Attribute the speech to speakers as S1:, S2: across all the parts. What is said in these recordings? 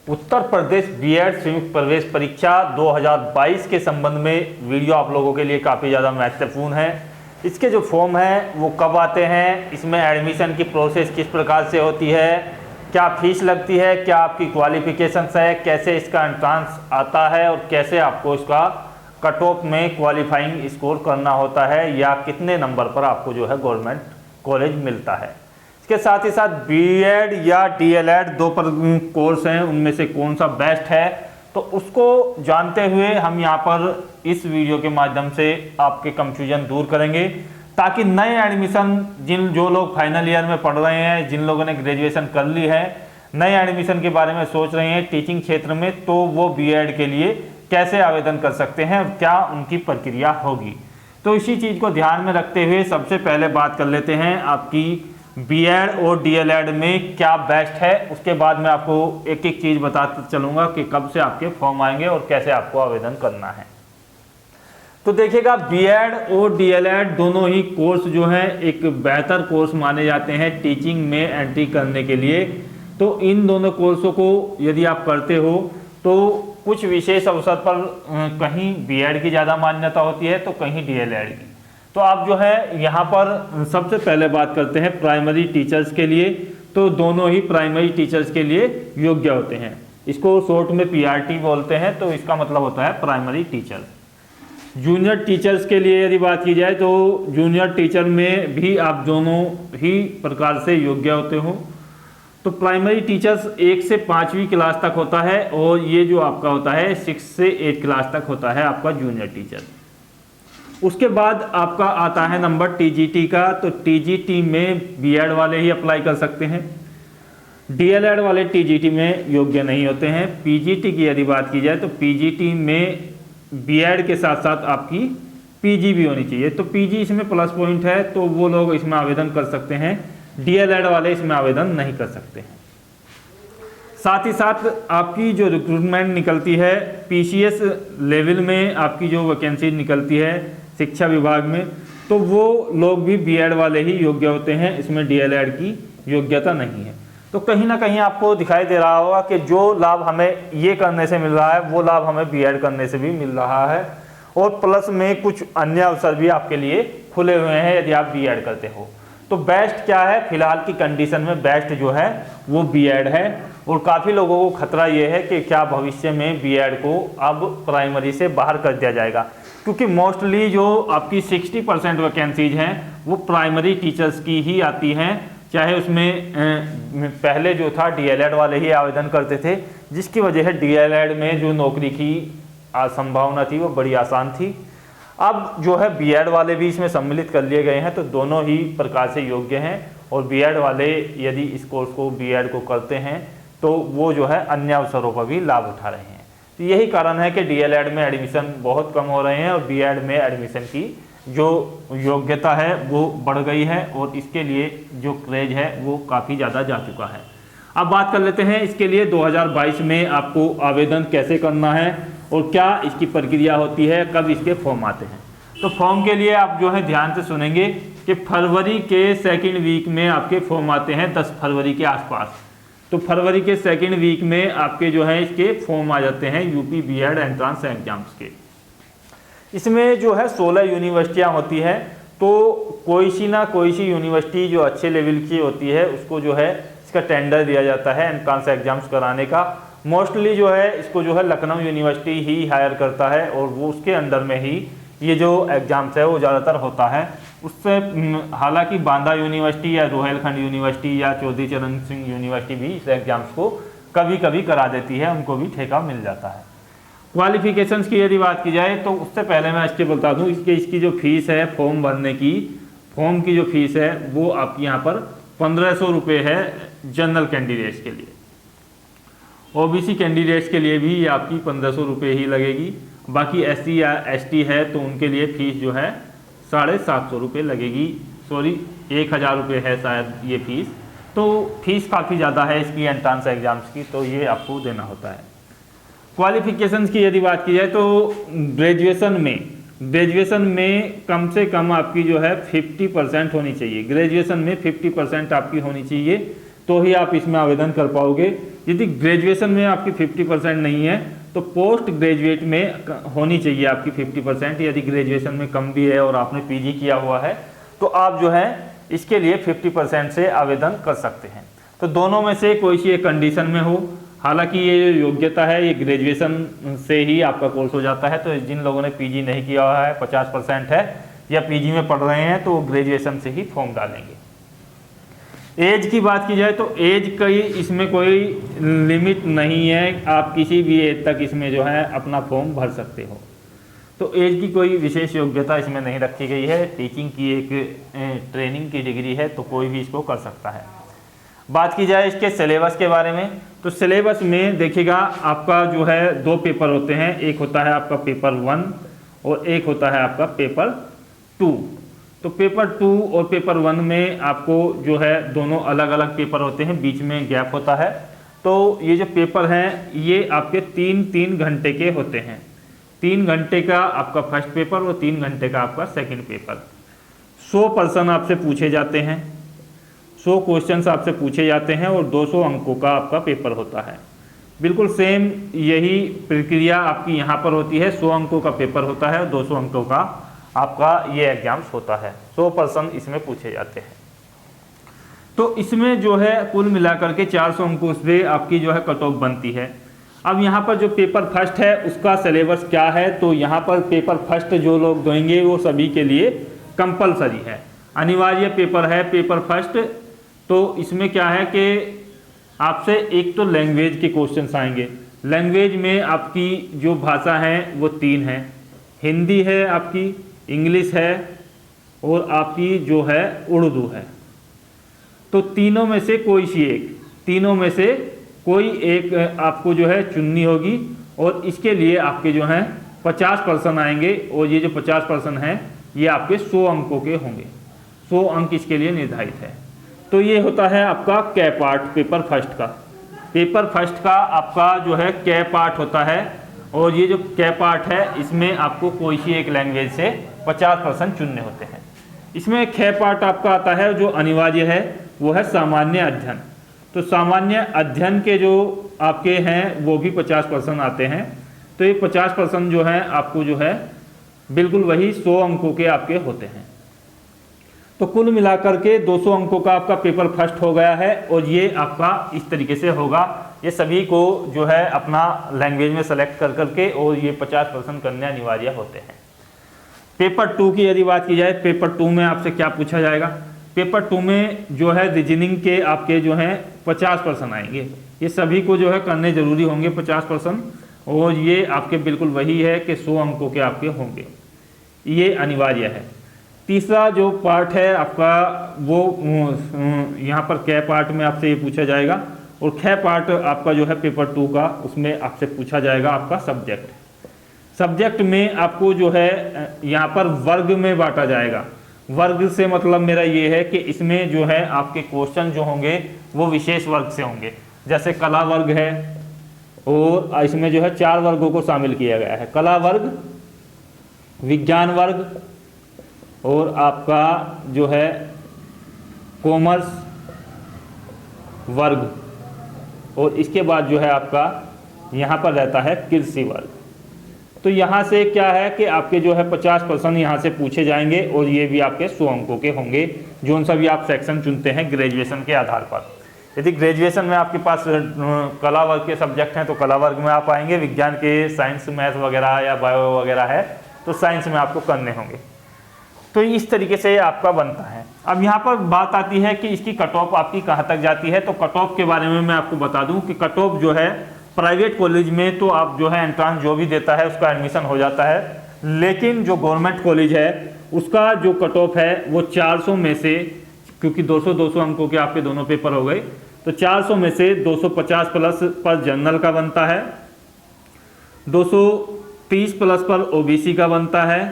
S1: Uttar Pradesh BEd संयुक्त प्रवेश परीक्षा 2022 के संबंध में वीडियो आप लोगों के लिए काफ़ी ज़्यादा महत्वपूर्ण है। इसके जो फॉर्म हैं वो कब आते हैं, इसमें एडमिशन की प्रोसेस किस प्रकार से होती है, क्या फीस लगती है, क्या आपकी क्वालिफिकेशंस है, कैसे इसका एंट्रांस आता है और कैसे आपको इसका कट ऑफ में क्वालिफाइंग स्कोर करना होता है या कितने नंबर पर आपको जो है गवर्नमेंट कॉलेज मिलता है। इसके साथ ही साथ बीएड या डीएलएड दो कोर्स हैं, उनमें से कौन सा बेस्ट है, तो उसको जानते हुए हम यहाँ पर इस वीडियो के माध्यम से आपके कंफ्यूजन दूर करेंगे, ताकि नए एडमिशन जो लोग फाइनल ईयर में पढ़ रहे हैं, जिन लोगों ने ग्रेजुएशन कर ली है, नए एडमिशन के बारे में सोच रहे हैं टीचिंग क्षेत्र में, तो वो बीएड के लिए कैसे आवेदन कर सकते हैं, क्या उनकी प्रक्रिया होगी। तो इसी चीज़ को ध्यान में रखते हुए सबसे पहले बात कर लेते हैं आपकी बीएड और डीएलएड में क्या बेस्ट है। उसके बाद मैं आपको एक एक चीज़ बताता चलूँगा कि कब से आपके फॉर्म आएंगे और कैसे आपको आवेदन करना है। तो देखिएगा, बीएड और डीएलएड दोनों ही कोर्स जो हैं एक बेहतर कोर्स माने जाते हैं टीचिंग में एंट्री करने के लिए। तो इन दोनों कोर्सों को यदि आप करते हो तो कुछ विशेष अवसर पर कहीं बीएड की ज़्यादा मान्यता होती है तो कहीं डीएलएड की। तो आप जो है यहाँ पर सबसे पहले बात करते हैं प्राइमरी टीचर्स के लिए। तो दोनों ही प्राइमरी टीचर्स के लिए योग्य होते हैं। इसको शॉर्ट में पीआरटी बोलते हैं, तो इसका मतलब होता है प्राइमरी टीचर। जूनियर टीचर्स के लिए यदि बात की जाए तो जूनियर टीचर में भी आप दोनों ही प्रकार से योग्य होते हो। तो प्राइमरी टीचर्स 1 से 5वीं क्लास तक होता है और ये जो आपका होता है 6 से 8 क्लास तक होता है आपका जूनियर टीचर। उसके बाद आपका आता है नंबर टीजीटी का। तो टीजीटी में बीएड वाले ही अप्लाई कर सकते हैं, डीएलएड वाले टीजीटी में योग्य नहीं होते हैं। पीजीटी की यदि बात की जाए तो पीजीटी में बीएड के साथ साथ आपकी पीजी भी होनी चाहिए। तो पीजी इसमें प्लस पॉइंट है, तो वो लोग इसमें आवेदन कर सकते हैं, डीएलएड वाले इसमें आवेदन नहीं कर सकते हैं। साथ ही साथ आपकी जो रिक्रूटमेंट निकलती है पीसीएस लेवल में, आपकी जो वैकेंसी निकलती है शिक्षा विभाग में, तो वो लोग भी बीएड वाले ही योग्य होते हैं, इसमें डीएलएड की योग्यता नहीं है। तो कहीं ना कहीं आपको दिखाई दे रहा होगा कि जो लाभ हमें ये करने से मिल रहा है वो लाभ हमें बीएड करने से भी मिल रहा है, और प्लस में कुछ अन्य अवसर भी आपके लिए खुले हुए हैं यदि आप बीएड करते हो। तो बेस्ट क्या है, फिलहाल की कंडीशन में बेस्ट जो है वो बीएड है। और काफ़ी लोगों को खतरा ये है कि क्या भविष्य में बीएड को अब प्राइमरी से बाहर कर दिया जाएगा, क्योंकि मोस्टली जो आपकी 60% वैकेंसीज हैं वो प्राइमरी टीचर्स की ही आती हैं। चाहे उसमें पहले जो था डीएलएड वाले ही आवेदन करते थे, जिसकी वजह से डीएलएड में जो नौकरी की संभावना थी वो बड़ी आसान थी। अब जो है बीएड वाले भी इसमें सम्मिलित कर लिए गए हैं, तो दोनों ही प्रकार से योग्य हैं। और बीएड वाले यदि इस कोर्स को बीएड को करते हैं तो वो जो है अन्य अवसरों पर भी लाभ उठा रहे हैं। तो यही कारण है कि डीएलएड में एडमिशन बहुत कम हो रहे हैं और बीएड में एडमिशन की जो योग्यता है वो बढ़ गई है और इसके लिए जो क्रेज है वो काफ़ी ज़्यादा जा चुका है। अब बात कर लेते हैं इसके लिए 2022 में आपको आवेदन कैसे करना है और क्या इसकी प्रक्रिया होती है, कब इसके फॉर्म आते हैं। तो फॉर्म के लिए आप जो है ध्यान से सुनेंगे कि फरवरी के सेकेंड वीक में आपके फॉर्म आते हैं, 10 फरवरी के आसपास। तो फरवरी के सेकेंड वीक में आपके जो है इसके फॉर्म आ जाते हैं यूपी बीएड एंट्रांस एग्जाम्स के। इसमें जो है 16 यूनिवर्सिटियाँ होती हैं, तो कोई सी यूनिवर्सिटी जो अच्छे लेवल की होती है उसको जो है इसका टेंडर दिया जाता है एंट्रांस एग्जाम्स कराने का। मोस्टली जो है इसको जो है लखनऊ यूनिवर्सिटी ही हायर करता है और वो उसके अंडर में ही ये जो एग्ज़ाम्स है वो ज़्यादातर होता है। उससे हालांकि बांदा यूनिवर्सिटी या रोहेलखंड यूनिवर्सिटी या चौधरी चरण सिंह यूनिवर्सिटी भी इस एग्ज़ाम्स को कभी कभी करा देती है, उनको भी ठेका मिल जाता है। क्वालिफिकेशंस की यदि बात की जाए तो उससे पहले मैं इसके बता दूँ इसकी जो फीस है फॉर्म भरने की, फॉर्म की जो फीस है वो आपकी यहाँ पर 1500 रुपये है जनरल कैंडिडेट्स के लिए। ओबीसी कैंडिडेट्स के लिए भी ये आपकी 1500 रुपये ही लगेगी। बाकी एससी या एसटी है तो उनके लिए फ़ीस जो है 750 रुपये लगेगी, सॉरी 1000 रुपये है शायद ये फ़ीस। तो फीस काफ़ी ज़्यादा है इसकी एंट्रांस एग्ज़ाम्स की, तो ये आपको देना होता है। क्वालिफिकेशंस की यदि बात की जाए तो ग्रेजुएशन में कम से कम आपकी जो है 50% होनी चाहिए। ग्रेजुएशन में 50% आपकी होनी चाहिए। तो ही आप इसमें आवेदन कर पाओगे। यदि ग्रेजुएशन में आपकी 50% नहीं है तो पोस्ट ग्रेजुएट में होनी चाहिए आपकी 50%। यदि ग्रेजुएशन में कम भी है और आपने पीजी किया हुआ है तो आप जो है इसके लिए 50% से आवेदन कर सकते हैं। तो दोनों में से कोई सी एक कंडीशन में हो, हालांकि ये योग्यता है ये ग्रेजुएशन से ही आपका कोर्स हो जाता है। तो जिन लोगों ने पीजी नहीं किया हुआ है, 50% है या पीजी में पढ़ रहे हैं, तो वो ग्रेजुएशन से ही फॉर्म डालेंगे। एज की बात की जाए तो एज की इसमें कोई लिमिट नहीं है, आप किसी भी एज तक इसमें जो है अपना फॉर्म भर सकते हो। तो एज की कोई विशेष योग्यता इसमें नहीं रखी गई है। टीचिंग की एक ट्रेनिंग की डिग्री है तो कोई भी इसको कर सकता है। बात की जाए इसके सिलेबस के बारे में तो सिलेबस में देखिएगा आपका जो है 2 पेपर होते हैं, एक होता है आपका पेपर 1 और एक होता है आपका पेपर 2। तो पेपर 2 और पेपर 1 में आपको जो है दोनों अलग अलग पेपर होते हैं, बीच में गैप होता है। तो ये जो पेपर हैं ये आपके 3-3 घंटे के होते हैं। 3 घंटे का आपका फर्स्ट पेपर और 3 घंटे का आपका सेकंड पेपर। 100 प्रश्न आपसे पूछे जाते हैं, 100 क्वेश्चंस आपसे पूछे जाते हैं और 200 अंकों का आपका पेपर होता है। बिल्कुल सेम यही प्रक्रिया आपकी यहाँ पर होती है। 100 अंकों का पेपर होता है और 200 अंकों का आपका ये एग्जाम्स होता है। 100 प्रश्न इसमें पूछे जाते हैं। तो इसमें जो है कुल मिलाकर के 400 अंकों से आपकी जो है कट ऑफ बनती है। अब यहाँ पर जो पेपर फर्स्ट है उसका सिलेबस क्या है, तो यहाँ पर पेपर फर्स्ट जो लोग देंगे वो सभी के लिए कंपलसरी है, अनिवार्य पेपर है पेपर फर्स्ट। तो इसमें क्या है कि आपसे एक तो लैंग्वेज के क्वेश्चंस आएंगे। लैंग्वेज में आपकी जो भाषा है वो 3 है, हिंदी है, आपकी इंग्लिश है और आपकी जो है उर्दू है। तो तीनों में से कोई सी एक, तीनों में से कोई एक आपको जो है चुननी होगी और इसके लिए आपके जो हैं 50% आएंगे और ये जो 50% हैं ये आपके 100 अंकों के होंगे। 100 अंक इसके लिए निर्धारित है। तो ये होता है आपका कै पार्ट पेपर फर्स्ट का। पेपर फर्स्ट का आपका जो है कै पार्ट होता है और ये जो कै पार्ट है इसमें आपको कोई सी एक लैंग्वेज से 50% चुनने होते हैं। इसमें कै पार्ट आपका आता है जो अनिवार्य है वो है सामान्य अध्ययन। तो सामान्य अध्ययन के जो आपके हैं वो भी 50% आते हैं। तो ये 50% जो है आपको जो है बिल्कुल वही 100 अंकों के आपके होते हैं। तो कुल मिलाकर के 200 अंकों का आपका पेपर फर्स्ट हो गया है और ये आपका इस तरीके से होगा। ये सभी को जो है अपना लैंग्वेज में सेलेक्ट कर करके और ये 50% करने अनिवार्य होते हैं। पेपर 2 की यदि बात की जाए, पेपर 2 में आपसे क्या पूछा जाएगा? पेपर 2 में जो है रीजनिंग के आपके जो हैं 50% आएंगे। ये सभी को जो है करने जरूरी होंगे 50% और ये आपके बिल्कुल वही है कि 100 अंकों के आपके होंगे, ये अनिवार्य है। तीसरा जो पार्ट है आपका वो यहाँ पर कै पार्ट में आपसे ये पूछा जाएगा और कै पार्ट आपका जो है पेपर 2 का उसमें आपसे पूछा जाएगा आपका सब्जेक्ट। सब्जेक्ट में आपको जो है यहाँ पर वर्ग में बांटा जाएगा। वर्ग से मतलब मेरा ये है कि इसमें जो है आपके क्वेश्चन जो होंगे वो विशेष वर्ग से होंगे। जैसे कला वर्ग है और इसमें जो है 4 वर्गों को शामिल किया गया है, कला वर्ग, विज्ञान वर्ग और आपका जो है कॉमर्स वर्ग और इसके बाद जो है आपका यहाँ पर रहता है कृषि वर्ग। तो यहाँ से क्या है कि आपके जो है 50% यहाँ से पूछे जाएंगे और ये भी आपके 100 अंकों के होंगे, जो सा भी आप सेक्शन चुनते हैं ग्रेजुएशन के आधार पर। यदि ग्रेजुएशन में आपके पास कला वर्ग के सब्जेक्ट हैं तो कला वर्ग में आप आएंगे, विज्ञान के साइंस मैथ वगैरह या बायो वगैरह है तो साइंस में आपको करने होंगे। तो इस तरीके से आपका बनता है। अब यहाँ पर बात आती है कि इसकी कट ऑफ आपकी कहाँ तक जाती है। तो कट ऑफ के बारे में मैं आपको बता दूं कि कट ऑफ जो है प्राइवेट कॉलेज में तो आप जो है एंट्रांस जो भी देता है उसका एडमिशन हो जाता है, लेकिन जो गवर्नमेंट कॉलेज है उसका जो कट ऑफ है वो 400 में से, क्योंकि 200-200 अंकों के आपके दोनों पेपर हो गए, तो 400 में से 250 प्लस पर जनरल का बनता है, 230 प्लस पर ओबीसी का बनता है,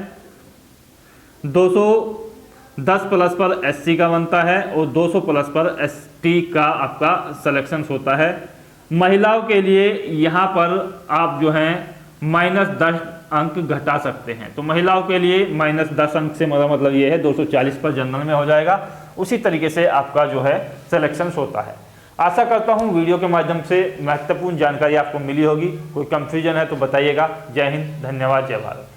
S1: 210 प्लस पर एससी का बनता है और 200 प्लस पर एसटी का आपका सिलेक्शन होता है। महिलाओं के लिए यहाँ पर आप जो हैं -10 अंक घटा सकते हैं। तो महिलाओं के लिए -10 अंक से मतलब ये है 240 पर जनरल में हो जाएगा। उसी तरीके से आपका जो है सिलेक्शन होता है। आशा करता हूँ वीडियो के माध्यम से महत्वपूर्ण जानकारी आपको मिली होगी। कोई कंफ्यूजन है तो बताइएगा। जय हिंद, धन्यवाद, जय भारत।